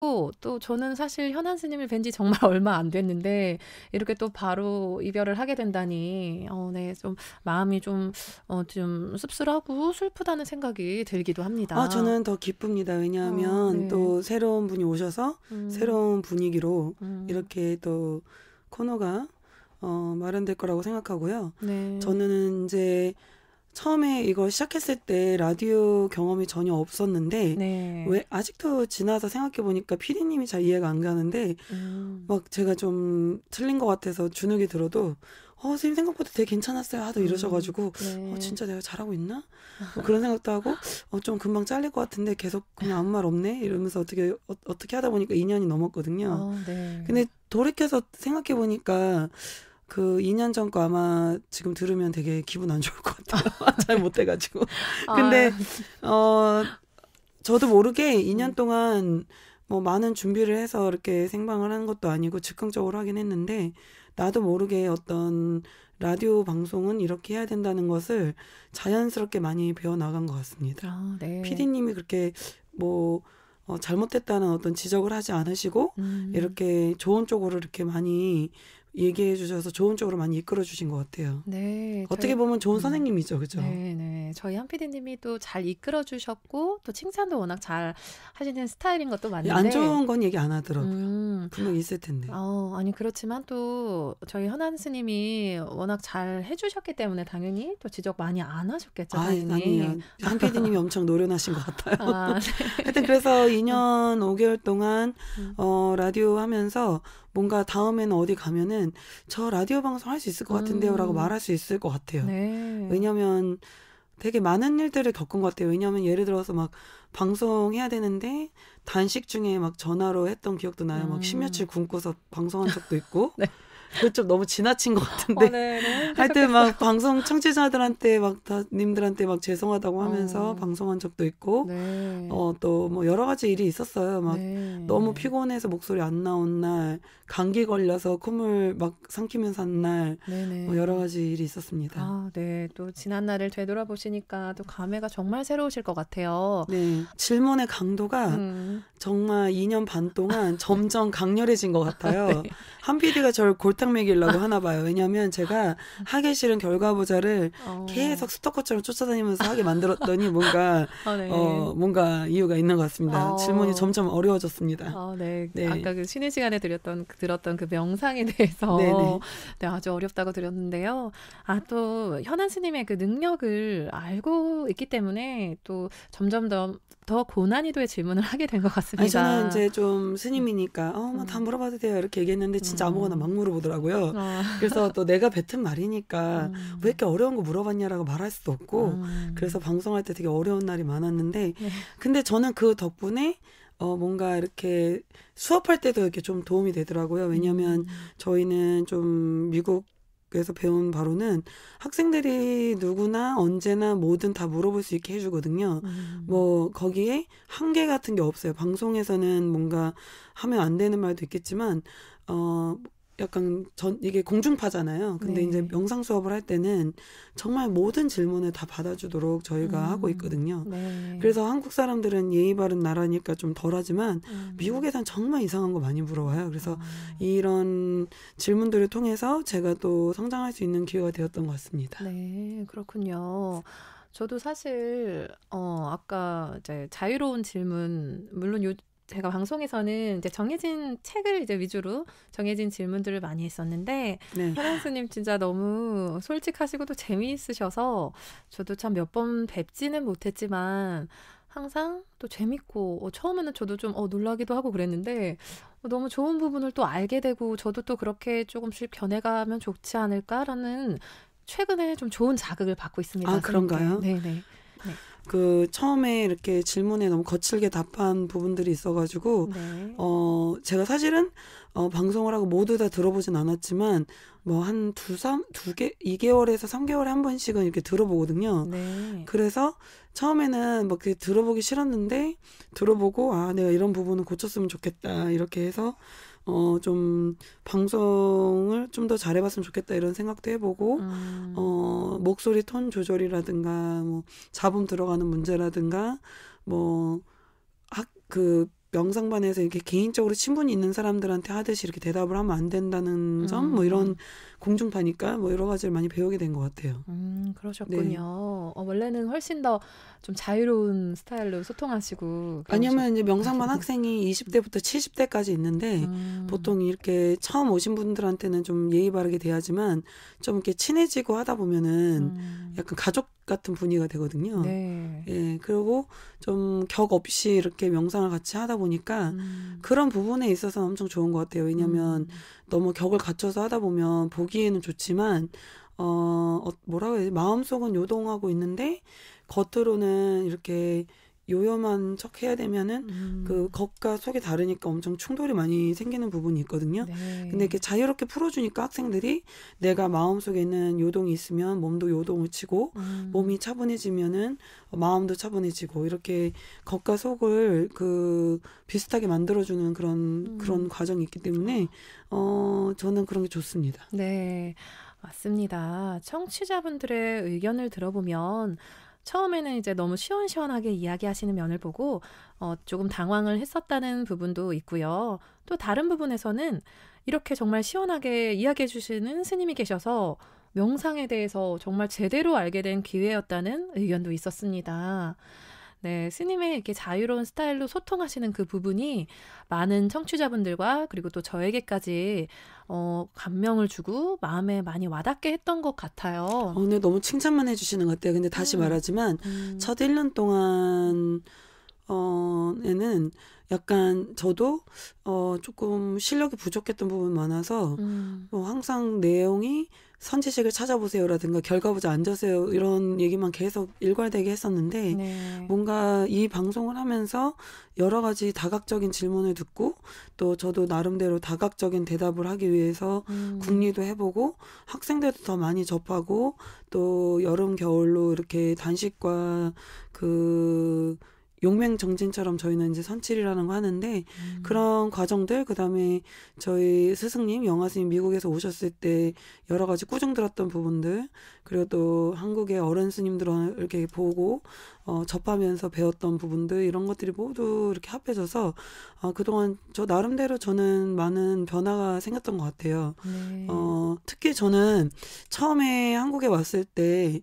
그리고 또 저는 사실 현안 스님을 뵌 지 정말 얼마 안 됐는데 이렇게 또 바로 이별을 하게 된다니 네, 좀 마음이 좀 씁쓸하고 슬프다는 생각이 들기도 합니다. 저는 더 기쁩니다. 왜냐하면 네. 또 새로운 분이 오셔서 새로운 분위기로 이렇게 또 코너가 마련될 거라고 생각하고요. 네. 저는 이제 처음에 이걸 시작했을 때 라디오 경험이 전혀 없었는데 네. 왜 아직도 지나서 생각해 보니까 PD님이 잘 이해가 안 가는데 막 제가 좀 틀린 것 같아서 주눅이 들어도 선생님 생각보다 되게 괜찮았어요 하도 이러셔가지고 네. 진짜 내가 잘하고 있나? 뭐 그런 생각도 하고 좀 금방 잘릴 것 같은데 계속 그냥 아무 말 없네 이러면서 어떻게 하다 보니까 2년이 넘었거든요. 네. 근데 돌이켜서 생각해 보니까 그 2년 전 거 아마 지금 들으면 되게 기분 안 좋을 것 같아요. 잘 못해가지고. 근데 저도 모르게 2년 동안 뭐 많은 준비를 해서 이렇게 생방을 하는 것도 아니고 즉흥적으로 하긴 했는데 나도 모르게 어떤 라디오 방송은 이렇게 해야 된다는 것을 자연스럽게 많이 배워나간 것 같습니다. 네. PD님이 그렇게 뭐 잘못됐다는 어떤 지적을 하지 않으시고 이렇게 좋은 쪽으로 이렇게 많이 얘기해 주셔서 좋은 쪽으로 많이 이끌어 주신 것 같아요. 네. 어떻게 보면 좋은 선생님이죠. 그죠? 네. 저희 한 PD님이 또 잘 이끌어 주셨고 또 칭찬도 워낙 잘 하시는 스타일인 것도 맞는데 안 좋은 건 얘기 안 하더라고요. 분명히 있을 텐데. 아니 그렇지만 또 저희 현안 스님이 워낙 잘 해주셨기 때문에 당연히 또 지적 많이 안 하셨겠죠. 아니에요. 한 PD님이 엄청 노련하신 것 같아요. 네. 하여튼 그래서 2년 5개월 동안 라디오 하면서 뭔가 다음에는 어디 가면은 저 라디오 방송 할 수 있을 것 같은데요 라고 말할 수 있을 것 같아요. 네. 왜냐면 되게 많은 일들을 겪은 것 같아요. 왜냐면 예를 들어서 막 방송해야 되는데 단식 중에 막 전화로 했던 기억도 나요. 막 10며칠 굶고서 방송한 적도 있고. 네. 그거 좀 너무 지나친 것 같은데. 네, 하여튼 막 방송 청취자들한테 막 님들한테 막 죄송하다고 하면서 방송한 적도 있고. 네. 또 뭐 여러 가지 일이 있었어요. 막 네. 너무 피곤해서 목소리 안 나온 날, 감기 걸려서 콧물 막 삼키면서 한 날, 뭐 여러 가지 일이 있었습니다. 네. 또 지난 날을 되돌아보시니까 또 감회가 정말 새로우실 것 같아요. 네. 질문의 강도가 정말 2년 반 동안 점점 강렬해진 것 같아요. 네. 한 PD가 저를 골탕 먹이려고 하나 봐요. 왜냐하면 제가 하기 싫은 결과보자를 계속 스토커처럼 쫓아다니면서 하게 만들었더니 뭔가 뭔가 이유가 있는 것 같습니다. 질문이 점점 어려워졌습니다. 네. 아까 그 쉬는 시간에 들었던 그 명상에 대해서 네, 아주 어렵다고 들었는데요. 또 현안 스님의 그 능력을 알고 있기 때문에 또 점점 더 고난이도의 질문을 하게 된 것 같습니다. 아니, 저는 이제 좀 스님이니까 다 물어봐도 돼요 이렇게 얘기했는데 진짜 아무거나 막 물어보더라고요. 그래서 또 내가 뱉은 말이니까 왜 이렇게 어려운 거 물어봤냐라고 말할 수도 없고 그래서 방송할 때 되게 어려운 날이 많았는데 근데 저는 그 덕분에 뭔가 이렇게 수업할 때도 이렇게 좀 도움이 되더라고요. 왜냐하면 저희는 좀 미국에서 배운 바로는 학생들이 누구나 언제나 뭐든 다 물어볼 수 있게 해주거든요. 뭐 거기에 한계 같은 게 없어요. 방송에서는 뭔가 하면 안 되는 말도 있겠지만 약간 이게 공중파잖아요. 근데 이제 명상 수업을 할 때는 정말 모든 질문을 다 받아주도록 저희가 하고 있거든요. 그래서 한국 사람들은 예의 바른 나라니까 좀 덜하지만 미국에선 정말 이상한 거 많이 물어봐요. 그래서 이런 질문들을 통해서 제가 또 성장할 수 있는 기회가 되었던 것 같습니다. 네, 그렇군요. 저도 사실 아까 이제 자유로운 질문 물론 제가 방송에서는 이제 정해진 책을 이제 위주로 정해진 질문들을 많이 했었는데 현안 스님 진짜 너무 솔직하시고 또 재미있으셔서 저도 참 몇 번 뵙지는 못했지만 항상 또 재밌고 처음에는 저도 좀 놀라기도 하고 그랬는데 너무 좋은 부분을 또 알게 되고 저도 또 그렇게 조금씩 변해가면 좋지 않을까라는 최근에 좀 좋은 자극을 받고 있습니다. 그런가요? 네네. 그 처음에 이렇게 질문에 너무 거칠게 답한 부분들이 있어가지고 제가 사실은 방송을 하고 모두 다 들어보진 않았지만 뭐 한 2개월에서 3개월에 한 번씩은 이렇게 들어보거든요. 그래서 처음에는 막 들어보기 싫었는데 들어보고 내가 이런 부분은 고쳤으면 좋겠다 이렇게 해서 좀 방송을 좀 더 잘해봤으면 좋겠다 이런 생각도 해보고 목소리 톤 조절이라든가 뭐 잡음 들어가는 문제라든가 뭐 명상반에서 이렇게 개인적으로 친분이 있는 사람들한테 하듯이 이렇게 대답을 하면 안 된다는 점, 뭐 이런 공중파니까 뭐 여러 가지를 많이 배우게 된 것 같아요. 그러셨군요. 네. 원래는 훨씬 더 좀 자유로운 스타일로 소통하시고. 아니면 이제 명상반 학생이 20대부터 70대까지 있는데 보통 이렇게 처음 오신 분들한테는 좀 예의 바르게 대하지만 좀 이렇게 친해지고 하다 보면은 약간 가족 같은 분위기가 되거든요. 네. 예, 그리고 좀 격 없이 이렇게 명상을 같이 하다 보니까 그런 부분에 있어서 엄청 좋은 것 같아요. 왜냐하면 너무 격을 갖춰서 하다 보면 보기에는 좋지만 뭐라고 해야 되지? 마음속은 요동하고 있는데 겉으로는 이렇게 요염한 척 해야 되면은 그 겉과 속이 다르니까 엄청 충돌이 많이 생기는 부분이 있거든요. 네. 근데 이렇게 자유롭게 풀어주니까 학생들이 내가 마음속에 있는 요동이 있으면 몸도 요동을 치고 몸이 차분해지면은 마음도 차분해지고 이렇게 겉과 속을 그 비슷하게 만들어주는 그런 과정이 있기 때문에 저는 그런 게 좋습니다. 네, 맞습니다. 청취자분들의 의견을 들어보면 처음에는 이제 너무 시원시원하게 이야기하시는 면을 보고 조금 당황을 했었다는 부분도 있고요. 또 다른 부분에서는 이렇게 정말 시원하게 이야기해 주시는 스님이 계셔서 명상에 대해서 정말 제대로 알게 된 기회였다는 의견도 있었습니다. 네, 스님의 이렇게 자유로운 스타일로 소통하시는 그 부분이 많은 청취자분들과 그리고 또 저에게까지 감명을 주고 마음에 많이 와닿게 했던 것 같아요. 네, 너무 칭찬만 해주시는 것 같아요. 근데 다시 말하지만 첫 1년 동안 에는 약간 저도 조금 실력이 부족했던 부분이 많아서 항상 내용이 선지식을 찾아보세요라든가 결과보자 앉으세요 이런 얘기만 계속 일괄되게 했었는데 네. 뭔가 이 방송을 하면서 여러 가지 다각적인 질문을 듣고 또 저도 나름대로 다각적인 대답을 하기 위해서 궁리도 해보고 학생들도 더 많이 접하고 또 여름 겨울로 이렇게 단식과 그 용맹정진처럼 저희는 이제 선칠이라는 거 하는데 그런 과정들 그다음에 저희 스승님 영화 스님 미국에서 오셨을 때 여러 가지 꾸중 들었던 부분들 그리고 또 한국의 어른 스님들 이렇게 보고 접하면서 배웠던 부분들 이런 것들이 모두 이렇게 합해져서 그동안 저 나름대로 저는 많은 변화가 생겼던 것 같아요. 네. 특히 저는 처음에 한국에 왔을 때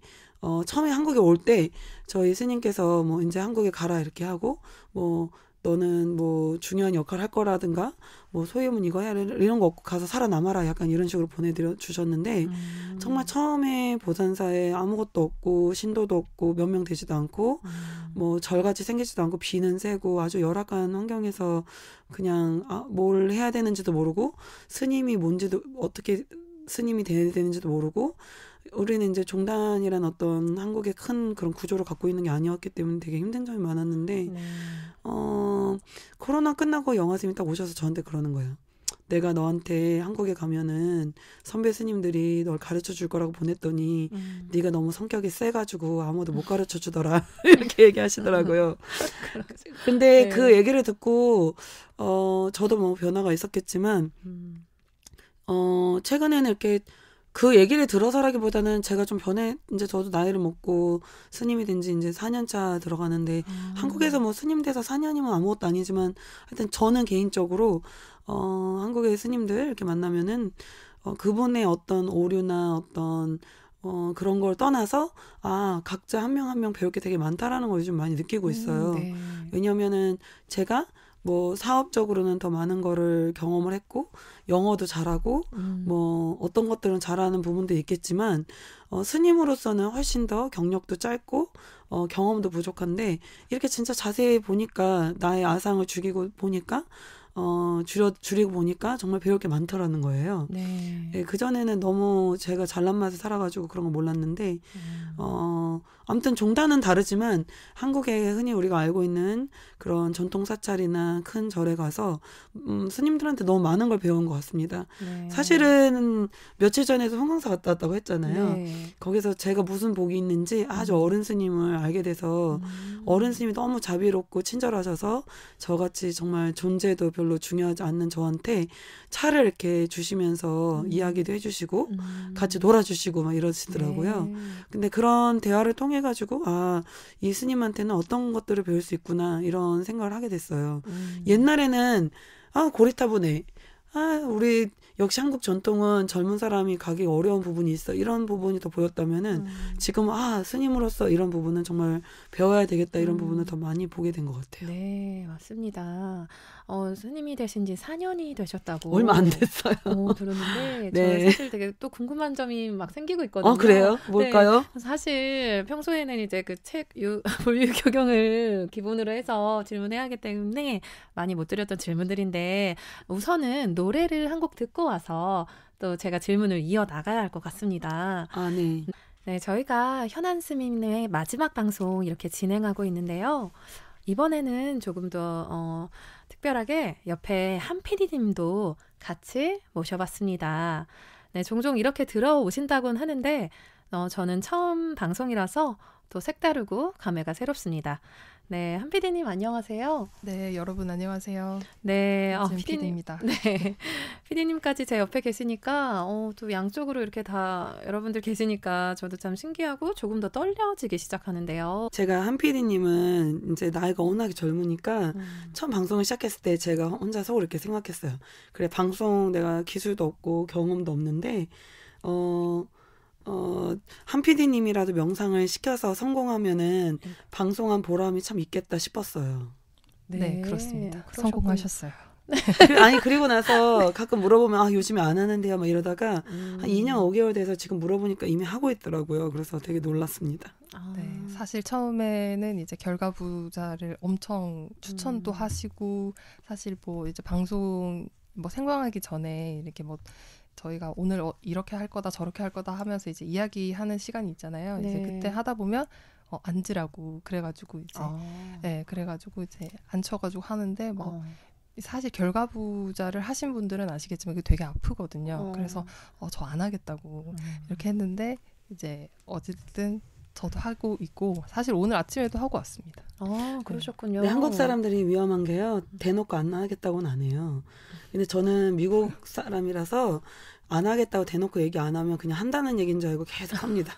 처음에 한국에 올 때 저희 스님께서 뭐 이제 한국에 가라 이렇게 하고 뭐 너는 뭐 중요한 역할 할 거라든가 뭐 소유문 이거 해야 이런 거 없고 가서 살아남아라 약간 이런 식으로 보내드려 주셨는데 정말 처음에 보산사에 아무것도 없고 신도도 없고 몇 명 되지도 않고 뭐 절같이 생기지도 않고 비는 새고 아주 열악한 환경에서 그냥 뭘 해야 되는지도 모르고 스님이 뭔지도 어떻게 스님이 돼야 되는지도 모르고 우리는 이제 종단이란 어떤 한국의 큰 그런 구조를 갖고 있는 게 아니었기 때문에 되게 힘든 점이 많았는데 코로나 끝나고 영화 스님이 딱 오셔서 저한테 그러는 거예요. 내가 너한테 한국에 가면은 선배 스님들이 널 가르쳐 줄 거라고 보냈더니 네가 너무 성격이 세가지고 아무도 못 가르쳐 주더라 이렇게 얘기하시더라고요. 근데 네. 그 얘기를 듣고 저도 뭐 변화가 있었겠지만 최근에는 이렇게 그 얘기를 들어서라기보다는 제가 좀 이제 저도 나이를 먹고 스님이 된 지 이제 4년 차 들어가는데 한국에서 뭐 스님 돼서 4년이면 아무것도 아니지만 하여튼 저는 개인적으로 한국의 스님들 이렇게 만나면은 그분의 어떤 오류나 어떤 그런 걸 떠나서 각자 한 명 한 명 배울 게 되게 많다라는 걸 요즘 많이 느끼고 있어요. 네. 왜냐면은 제가 뭐 사업적으로는 더 많은 거를 경험을 했고 영어도 잘하고 뭐 어떤 것들은 잘하는 부분도 있겠지만 스님으로서는 훨씬 더 경력도 짧고 경험도 부족한데 이렇게 진짜 자세히 보니까 나의 아상을 죽이고 보니까 줄이고 보니까 정말 배울 게 많더라는 거예요. 네. 예, 그전에는 너무 제가 잘난 맛에 살아가지고 그런 거 몰랐는데 아무튼 종단은 다르지만 한국에 흔히 우리가 알고 있는 그런 전통 사찰이나 큰 절에 가서 스님들한테 너무 많은 걸 배운 것 같습니다. 네. 사실은 며칠 전에도 홍강사 갔다 왔다고 했잖아요. 네. 거기서 제가 무슨 복이 있는지 아주 어른 스님을 알게 돼서 어른 스님이 너무 자비롭고 친절하셔서 저같이 정말 존재도 별로 중요하지 않는 저한테 차를 이렇게 주시면서 이야기도 해주시고 같이 놀아주시고 막 이러시더라고요. 네. 근데 그런 대화를 대화를 통해 가지고 이 스님한테는 어떤 것들을 배울 수 있구나 이런 생각을 하게 됐어요. 옛날에는 고리타분해. 우리 역시 한국 전통은 젊은 사람이 가기 어려운 부분이 있어. 이런 부분이 더 보였다면은 지금 스님으로서 이런 부분은 정말 배워야 되겠다. 이런 부분을 더 많이 보게 된 것 같아요. 네, 맞습니다. 스님이 되신 지 4년이 되셨다고. 얼마 안 됐어요. 들었는데 네. 저 사실 되게 또 궁금한 점이 막 생기고 있거든요. 그래요? 뭘까요? 네, 사실 평소에는 이제 그 책 불유교경을 기본으로 해서 질문해야 하기 때문에 많이 못 드렸던 질문들인데 우선은 노래를 한 곡 듣고 와서 또 제가 질문을 이어나가야 할 것 같습니다. 네. 네, 저희가 현안 스님의 마지막 방송 이렇게 진행하고 있는데요. 이번에는 조금 더 특별하게 옆에 한 PD님도 같이 모셔봤습니다. 네, 종종 이렇게 들어오신다고는 하는데 저는 처음 방송이라서 또 색다르고 감회가 새롭습니다. 네, 한 PD님 안녕하세요. 네, 여러분 안녕하세요. 네, PD입니다. 네, PD님까지 제 옆에 계시니까 또 양쪽으로 이렇게 다 여러분들 계시니까 저도 참 신기하고 조금 더 떨려지기 시작하는데요. 제가 한 PD님은 이제 나이가 워낙에 젊으니까 처음 방송을 시작했을 때 제가 혼자 속으로 이렇게 생각했어요. 그래, 방송 내가 기술도 없고 경험도 없는데 한 PD님이라도 명상을 시켜서 성공하면은 방송한 보람이 참 있겠다 싶었어요. 네, 그렇습니다. 성공하셨어요. 그리고 나서 가끔 물어보면 요즘에 안 하는데요 막 이러다가 한 2년 5개월 돼서 지금 물어보니까 이미 하고 있더라고요. 그래서 되게 놀랐습니다. 네, 사실 처음에는 이제 결과부자를 엄청 추천도 하시고 사실 뭐 이제 방송 뭐 생방하기 전에 이렇게 뭐 저희가 오늘 이렇게 할 거다 저렇게 할 거다 하면서 이제 이야기하는 시간이 있잖아요. 네. 이제 그때 하다 보면 앉으라고 그래가지고 이제 네, 그래가지고 이제 앉혀가지고 하는데 사실 결과부자를 하신 분들은 아시겠지만 그게 되게 아프거든요. 그래서 저 안 하겠다고 이렇게 했는데 이제 어쨌든 저도 하고 있고 사실 오늘 아침에도 하고 왔습니다. 그러셨군요. 네, 한국 사람들이 위험한 게요. 대놓고 안 하겠다고는 안 해요. 근데 저는 미국 사람이라서 안 하겠다고 대놓고 얘기 안 하면 그냥 한다는 얘기인 줄 알고 계속 합니다.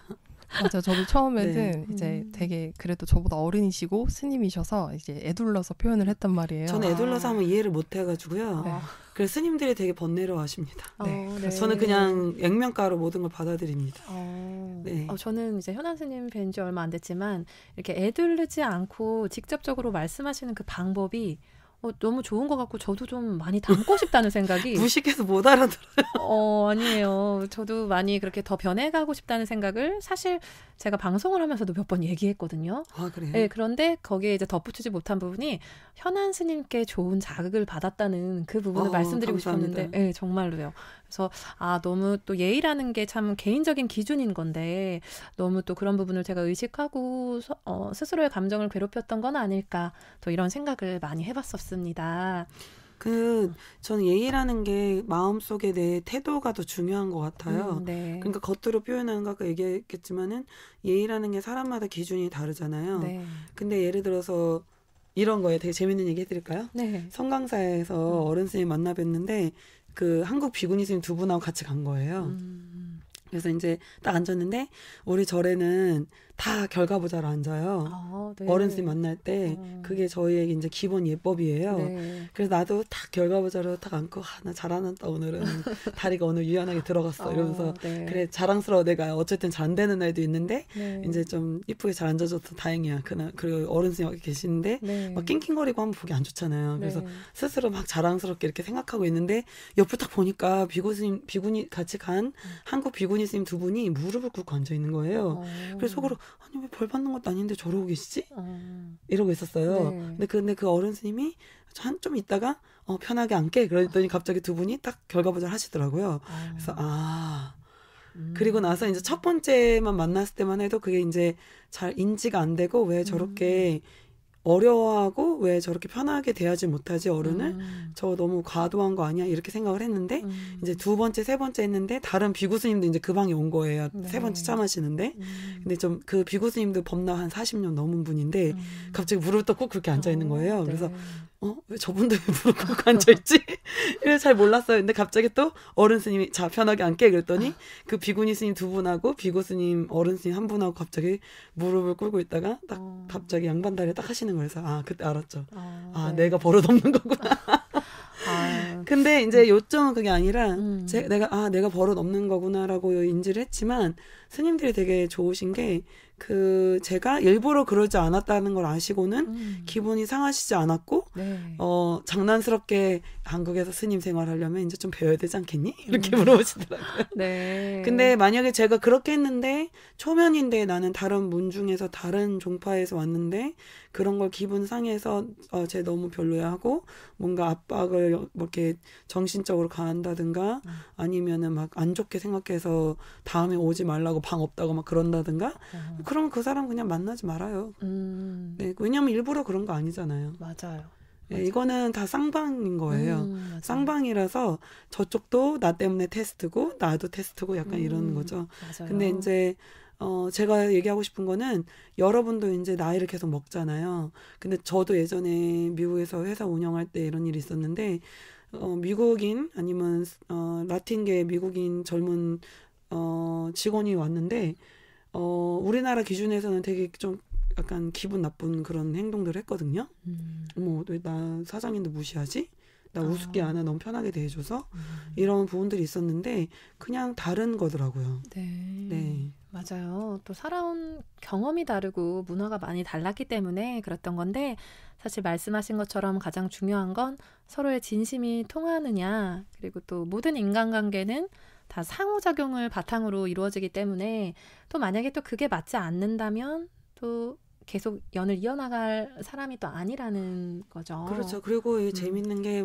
맞아, 저도 처음에는 이제 되게 그래도 저보다 어른이시고 스님이셔서 이제 애둘러서 표현을 했단 말이에요. 저는 애둘러서 하면 이해를 못 해가지고요. 네. 그래서 스님들이 되게 번뇌로워하십니다. 네. 저는 그냥 액면가로 모든 걸 받아들입니다. 네. 저는 이제 현안 스님 뵌 지 얼마 안 됐지만 이렇게 애들르지 않고 직접적으로 말씀하시는 그 방법이 너무 좋은 것 같고 저도 좀 많이 담고 싶다는 생각이 무식해서 못 알아들어요. 아니에요. 저도 많이 그렇게 더 변해가고 싶다는 생각을 사실 제가 방송을 하면서도 몇 번 얘기했거든요. 그래요? 네, 그런데 거기에 이제 덧붙이지 못한 부분이 현안 스님께 좋은 자극을 받았다는 그 부분을 말씀드리고 감사합니다. 싶었는데 네, 정말로요. 그래서 너무 또 예의라는 게 참 개인적인 기준인 건데 너무 또 그런 부분을 제가 의식하고 스스로의 감정을 괴롭혔던 건 아닐까 또 이런 생각을 많이 해봤었습니다. 저는 예의라는 게 마음속에 내 태도가 더 중요한 것 같아요. 네. 그러니까 겉으로 표현하는 거 아까 얘기했겠지만은 예의라는 게 사람마다 기준이 다르잖아요. 네. 근데 예를 들어서 이런 거에 되게 재밌는 얘기 해드릴까요? 네. 성강사에서 어른 스님 만나 뵀는데 그 한국 비구니 스님 두 분하고 같이 간 거예요. 그래서 이제 딱 앉았는데 우리 절에는 다 결과보자로 앉아요. 네. 어른 스님 만날 때 그게 저희에게 이제 기본 예법이에요. 네. 그래서 나도 딱 결과보자로 딱 앉고 나 잘하는다 오늘은 다리가 오늘 유연하게 들어갔어 이러면서 네. 그래 자랑스러워 내가 어쨌든 잘 안 되는 날도 있는데 네. 이제 좀 이쁘게 잘 앉아줘서 다행이야. 그날 그리고 어른 스님 계시는데 네. 막 낑낑거리고 하면 보기 안 좋잖아요. 그래서 네. 스스로 막 자랑스럽게 이렇게 생각하고 있는데 옆을 딱 보니까 비구니 같이 간 한국 비구니 스님 두 분이 무릎을 꿇고 앉아 있는 거예요. 그래서 속으로 아니 왜 벌 받는 것도 아닌데 저러고 계시지? 이러고 있었어요. 네. 근데 그 어른 스님이 좀 있다가 편하게 앉게 그랬더니 갑자기 두 분이 딱 결과보자를 하시더라고요. 그래서 그리고 나서 이제 첫 번째만 만났을 때만 해도 그게 이제 잘 인지가 안 되고 왜 저렇게 어려워하고 왜 저렇게 편하게 대하지 못하지 어른을 저 너무 과도한 거 아니야 이렇게 생각을 했는데 이제 두 번째 세 번째 했는데 다른 비구스님도 이제 그 방에 온 거예요. 네. 세 번째 차 마시는데 근데 좀 그 비구스님도 법나 한 40년 넘은 분인데 갑자기 무릎을 꿇고 그렇게 앉아 있는 거예요. 그래서 왜 저분도 무릎 꿇고 앉아있지? 이래서 잘 몰랐어요. 근데 갑자기 또 어른 스님이 자 편하게 앉게 그랬더니 그 비구니 스님 2분하고 비구 스님 어른 스님 1분하고 갑자기 무릎을 꿇고 있다가 딱 갑자기 양반다리를 딱 하시는 거여서 그때 알았죠. 네. 내가 버릇없는 거구나. 근데 이제 요점은 그게 아니라 내가 버릇 없는 거구나라고 인지를 했지만 스님들이 되게 좋으신 게 제가 일부러 그러지 않았다는 걸 아시고는 기분이 상하시지 않았고 네. 장난스럽게 한국에서 스님 생활하려면 이제 좀 배워야 되지 않겠니? 이렇게 물어보시더라고요. 네. 근데 만약에 제가 그렇게 했는데 초면인데 나는 다른 문중에서 다른 종파에서 왔는데 그런 걸 기분 상해서 쟤 너무 별로야 하고 뭔가 압박을 뭐 이렇게 정신적으로 가한다든가 아니면은 막 안 좋게 생각해서 다음에 오지 말라고 방 없다고 막 그런다든가 그럼 그 사람 그냥 만나지 말아요. 네, 왜냐면 일부러 그런 거 아니잖아요. 맞아요. 네, 이거는 다 쌍방인 거예요. 쌍방이라서 저쪽도 나 때문에 테스트고 나도 테스트고 약간 이런 거죠. 맞아요. 근데 이제 제가 얘기하고 싶은 거는 여러분도 이제 나이를 계속 먹잖아요. 근데 저도 예전에 미국에서 회사 운영할 때 이런 일이 있었는데 미국인 아니면 라틴계 미국인 젊은 직원이 왔는데 우리나라 기준에서는 되게 좀 약간 기분 나쁜 그런 행동들을 했거든요. 왜 나 사장님도 무시하지? 나 우습게 안 해. 너무 편하게 대해줘서 이런 부분들이 있었는데 그냥 다른 거더라고요. 네. 맞아요. 또 살아온 경험이 다르고 문화가 많이 달랐기 때문에 그랬던 건데 사실 말씀하신 것처럼 가장 중요한 건 서로의 진심이 통하느냐 그리고 또 모든 인간관계는 다 상호작용을 바탕으로 이루어지기 때문에 또 만약에 또 그게 맞지 않는다면 또 계속 연을 이어나갈 사람이 또 아니라는 거죠. 그렇죠. 그리고 재밌는 게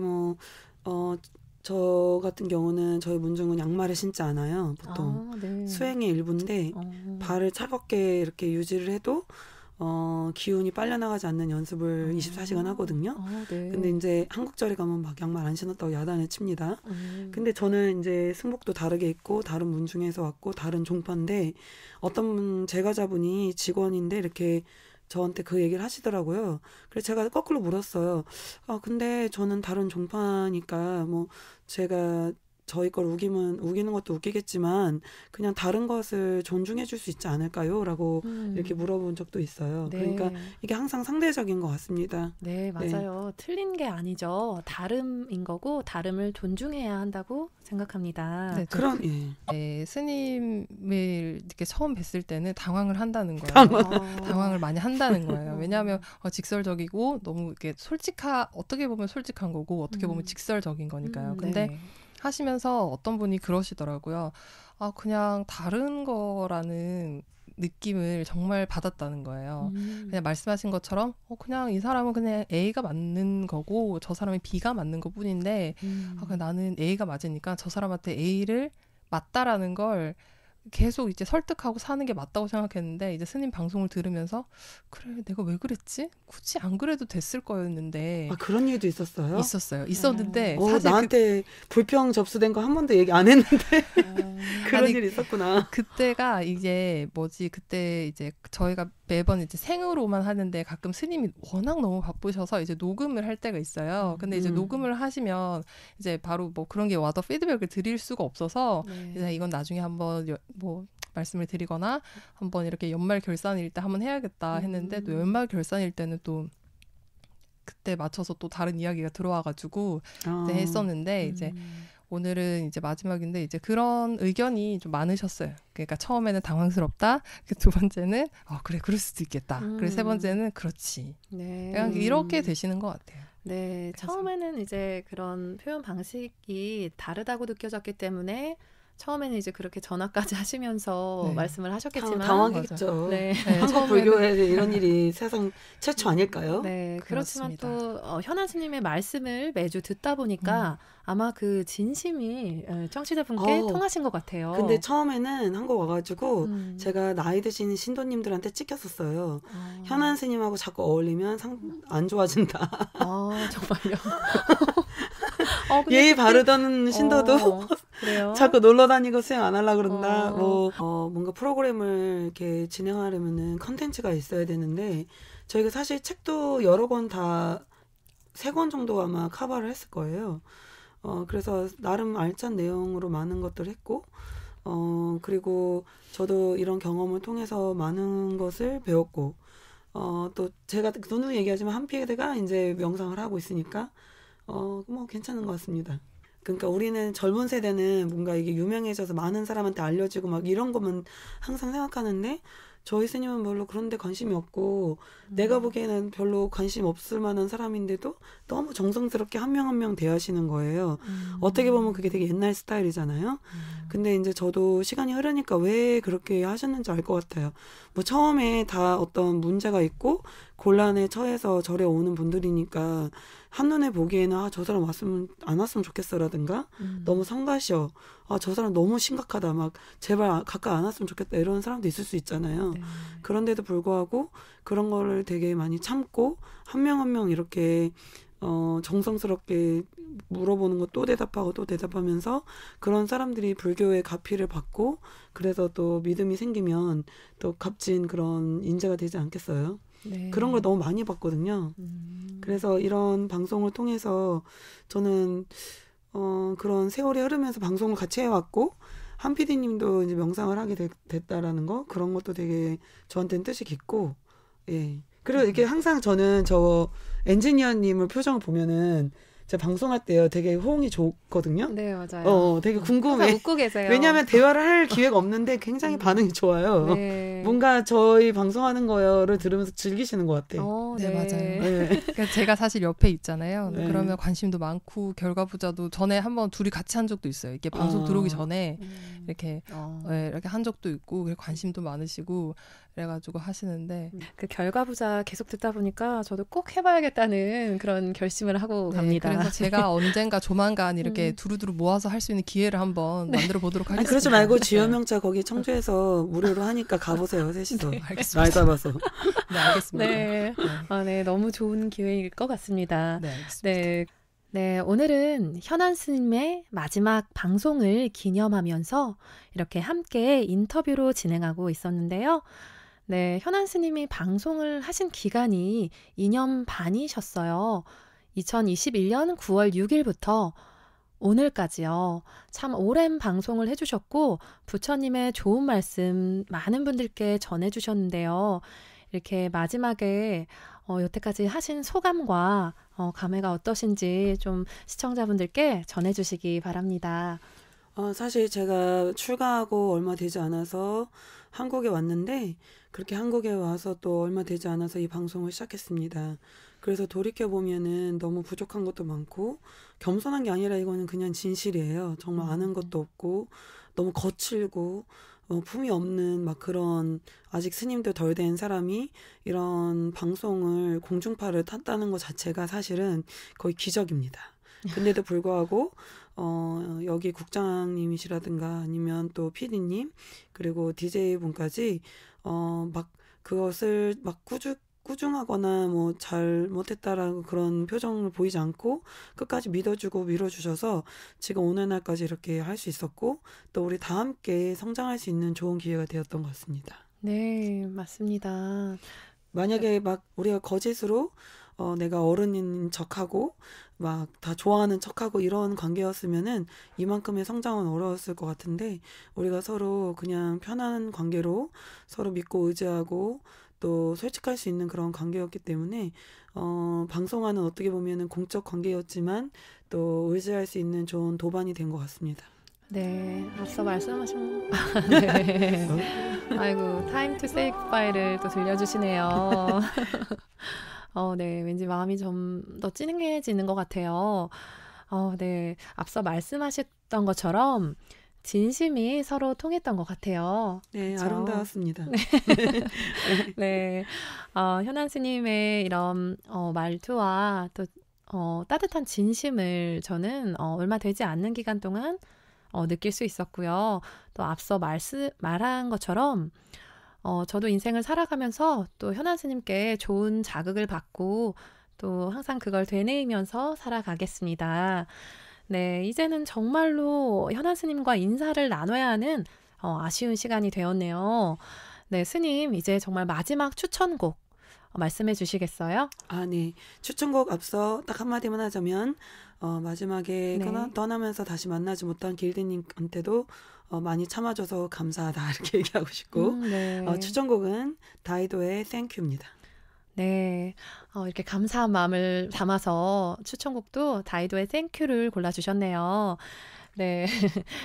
저 같은 경우는 저희 문중은 양말을 신지 않아요. 보통 네. 수행의 일부인데 발을 차갑게 이렇게 유지를 해도 기운이 빨려나가지 않는 연습을 24시간 하거든요. 네. 근데 이제 한국절에 가면 막 양말 안 신었다고 야단을 칩니다. 근데 저는 이제 승복도 다르게 있고 다른 문중에서 왔고 다른 종파인데 어떤 제가자분이 직원인데 이렇게 저한테 그 얘기를 하시더라고요. 그래서 제가 거꾸로 물었어요. 근데 저는 다른 종파니까 뭐 제가 저희 걸 우기는 것도 웃기겠지만 그냥 다른 것을 존중해 줄 수 있지 않을까요? 라고 이렇게 물어본 적도 있어요. 네. 그러니까 이게 항상 상대적인 것 같습니다. 네, 맞아요. 네. 틀린 게 아니죠. 다름인 거고 다름을 존중해야 한다고 생각합니다. 네, 그럼 스님을 이렇게 처음 뵀을 때는 당황을 한다는 거예요. 당황을 많이 한다는 거예요. 왜냐하면 직설적이고 너무 이렇게 어떻게 보면 솔직한 거고 어떻게 보면 직설적인 거니까요. 근데 네. 하시면서 어떤 분이 그러시더라고요. 그냥 다른 거라는 느낌을 정말 받았다는 거예요. 그냥 말씀하신 것처럼 그냥 이 사람은 그냥 A가 맞는 거고 저 사람이 B가 맞는 것뿐인데 그냥 나는 A가 맞으니까 저 사람한테 A를 맞다라는 걸 계속 이제 설득하고 사는 게 맞다고 생각했는데 이제 스님 방송을 들으면서 그래 내가 왜 그랬지? 굳이 안 그래도 됐을 거였는데 그런 일도 있었어요? 있었는데 사실 나한테 불평 접수된 거 한 번도 얘기 안 했는데 그런 일이 있었구나. 그때가 이제 그때 이제 저희가 매번 이제 생으로만 하는데 가끔 스님이 워낙 너무 바쁘셔서 이제 녹음을 할 때가 있어요. 근데 이제 녹음을 하시면 이제 바로 뭐 그런 게 와서 피드백을 드릴 수가 없어서 이제 이건 나중에 한번 말씀을 드리거나 한번 이렇게 연말 결산일 때 한번 해야겠다 했는데 또 연말 결산일 때는 또 그때 맞춰서 또 다른 이야기가 들어와가지고 이제 했었는데 이제 오늘은 이제 마지막인데 이제 그런 의견이 좀 많으셨어요. 그러니까 처음에는 당황스럽다. 두 번째는 그래 그럴 수도 있겠다. 그리고 세 번째는 그렇지. 네. 그냥 이렇게 되시는 것 같아요. 네, 그래서. 처음에는 이제 그런 표현 방식이 다르다고 느껴졌기 때문에 처음에는 이제 그렇게 전화까지 하시면서 말씀을 하셨겠지만 당황했죠. 네. 한국 불교에 이런 일이 세상 최초 아닐까요? 네, 그렇지만 그렇습니다. 또 현안 스님의 말씀을 매주 듣다 보니까 아마 그 진심이 청취자분께 통하신 것 같아요. 근데 처음에는 한국 와가지고 제가 나이 드신 신도님들한테 찍혔었어요. 현안 스님하고 자꾸 어울리면 안 좋아진다. 정말요? 예의 바르던 신도도 그래요? 자꾸 놀러 다니고 수행 안 하려고 그런다. 뭔가 프로그램을 이렇게 진행하려면은 컨텐츠가 있어야 되는데 저희가 사실 책도 여러 권 다 3권 정도 아마 커버를 했을 거예요. 그래서 나름 알찬 내용으로 많은 것들을 했고, 그리고 저도 이런 경험을 통해서 많은 것을 배웠고, 또 제가 눈으로 얘기하지만 한피에드가 이제 명상을 하고 있으니까, 뭐 괜찮은 것 같습니다. 그러니까 우리는 젊은 세대는 뭔가 이게 유명해져서 많은 사람한테 알려지고 막 이런 것만 항상 생각하는데, 저희 스님은 별로 그런 데 관심이 없고 내가 보기에는 별로 관심 없을 만한 사람인데도 너무 정성스럽게 한 명 한 명 대하시는 거예요. 어떻게 보면 그게 되게 옛날 스타일이잖아요. 근데 이제 저도 시간이 흐르니까 왜 그렇게 하셨는지 알 것 같아요. 뭐 처음에 다 어떤 문제가 있고 곤란에 처해서 절에 오는 분들이니까 한눈에 보기에는 저 사람 안 왔으면 좋겠어라든가 너무 성가셔. 저 사람 너무 심각하다. 막 제발 가까이 안 왔으면 좋겠다. 이런 사람도 있을 수 있잖아요. 네. 그런데도 불구하고 그런 거를 되게 많이 참고 한 명 한 명 이렇게 정성스럽게 물어보는 거 또 대답하고 또 대답하면서 그런 사람들이 불교의 가피를 받고 그래서 또 믿음이 생기면 또 값진 그런 인재가 되지 않겠어요? 네. 그런 걸 너무 많이 봤거든요. 그래서 이런 방송을 통해서 저는 그런 세월이 흐르면서 방송을 같이 해왔고 한 PD님도 이제 명상을 하게 됐다라는 거 그런 것도 되게 저한테는 뜻이 깊고 예. 그리고 이렇게 항상 저는 저 엔지니어님을 표정을 보면은 제가 방송할 때요 되게 호응이 좋거든요. 네 맞아요. 되게 궁금해. 웃고 계세요. 왜냐하면 대화를 할 기회가 없는데 굉장히 반응이 좋아요. 네. 뭔가 저희 방송하는 거를 들으면서 즐기시는 것 같아요. 네 맞아요. 네. 그러니까 제가 사실 옆에 있잖아요. 네. 그러면 관심도 많고 결과부자도 전에 한번 둘이 같이 한 적도 있어요. 이게 방송 들어오기 전에 이렇게 이렇게 한 적도 있고 관심도 많으시고. 그래가지고 하시는데 그 결과부자 계속 듣다 보니까 저도 꼭 해봐야겠다는 그런 결심을 하고 갑니다. 그래서 제가 언젠가 조만간 이렇게 두루두루 모아서 할 수 있는 기회를 한번 만들어 보도록 하겠습니다. 그러지 말고 지연명자 거기 청주에서 무료로 하니까 가보세요. 셋이서. 네, 알겠습니다. 날 잡아서. 네, 알겠습니다. 네. 네, 너무 좋은 기회일 것 같습니다. 네, 알겠습니다. 네. 네, 오늘은 현안 스님의 마지막 방송을 기념하면서 이렇게 함께 인터뷰로 진행하고 있었는데요. 네, 현안 스님이 방송을 하신 기간이 2년 반이셨어요. 2021년 9월 6일부터 오늘까지요. 참 오랜 방송을 해주셨고 부처님의 좋은 말씀 많은 분들께 전해주셨는데요. 이렇게 마지막에 여태까지 하신 소감과 감회가 어떠신지 좀 시청자분들께 전해주시기 바랍니다. 사실 제가 출가하고 얼마 되지 않아서 한국에 왔는데 그렇게 한국에 와서 또 얼마 되지 않아서 이 방송을 시작했습니다. 그래서 돌이켜보면은 너무 부족한 것도 많고 겸손한 게 아니라 이거는 그냥 진실이에요. 정말 아는 것도 없고 너무 거칠고 품이 없는 막 그런 아직 스님도 덜 된 사람이 이런 방송을 공중파를 탔다는 것 자체가 사실은 거의 기적입니다. 근데도 불구하고 여기 국장님이시라든가 아니면 또 PD님 그리고 DJ분까지 막 그것을 막 꾸중하거나 뭐 잘못했다라고 그런 표정을 보이지 않고 끝까지 믿어주고 밀어주셔서 지금 오늘날까지 이렇게 할 수 있었고 또 우리 다 함께 성장할 수 있는 좋은 기회가 되었던 것 같습니다. 네, 맞습니다. 만약에 막 우리가 거짓으로 내가 어른인 척하고 막 다 좋아하는 척하고 이런 관계였으면은 이만큼의 성장은 어려웠을 것 같은데 우리가 서로 그냥 편한 관계로 서로 믿고 의지하고 또 솔직할 수 있는 그런 관계였기 때문에 방송하는 어떻게 보면은 공적 관계였지만 또 의지할 수 있는 좋은 도반이 된 것 같습니다. 네, 앞서 말씀하신 네. 아이고 타임 투 세이 굿바이를 또 들려주시네요. 네, 왠지 마음이 좀 더 찡해지는 것 같아요. 네, 앞서 말씀하셨던 것처럼 진심이 서로 통했던 것 같아요. 네, 그렇죠? 아름다웠습니다. 네, 네. 현안 스님의 이런 말투와 또 따뜻한 진심을 저는 얼마 되지 않는 기간 동안 느낄 수 있었고요. 또 앞서 말한 것처럼 저도 인생을 살아가면서 또 현안 스님께 좋은 자극을 받고 또 항상 그걸 되뇌이면서 살아가겠습니다. 네, 이제는 정말로 현안 스님과 인사를 나눠야 하는 아쉬운 시간이 되었네요. 네, 스님 이제 정말 마지막 추천곡 말씀해 주시겠어요? 아, 네. 추천곡 앞서 딱 한마디만 하자면 마지막에 네. 떠나면서 다시 만나지 못한 길드님한테도 많이 참아줘서 감사하다 이렇게 얘기하고 싶고 네. 추천곡은 다이도의 땡큐입니다. 네, 이렇게 감사한 마음을 담아서 추천곡도 다이도의 땡큐를 골라주셨네요. 네,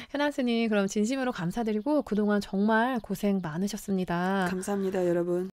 현아 스님 그럼 진심으로 감사드리고 그동안 정말 고생 많으셨습니다. 감사합니다, 여러분.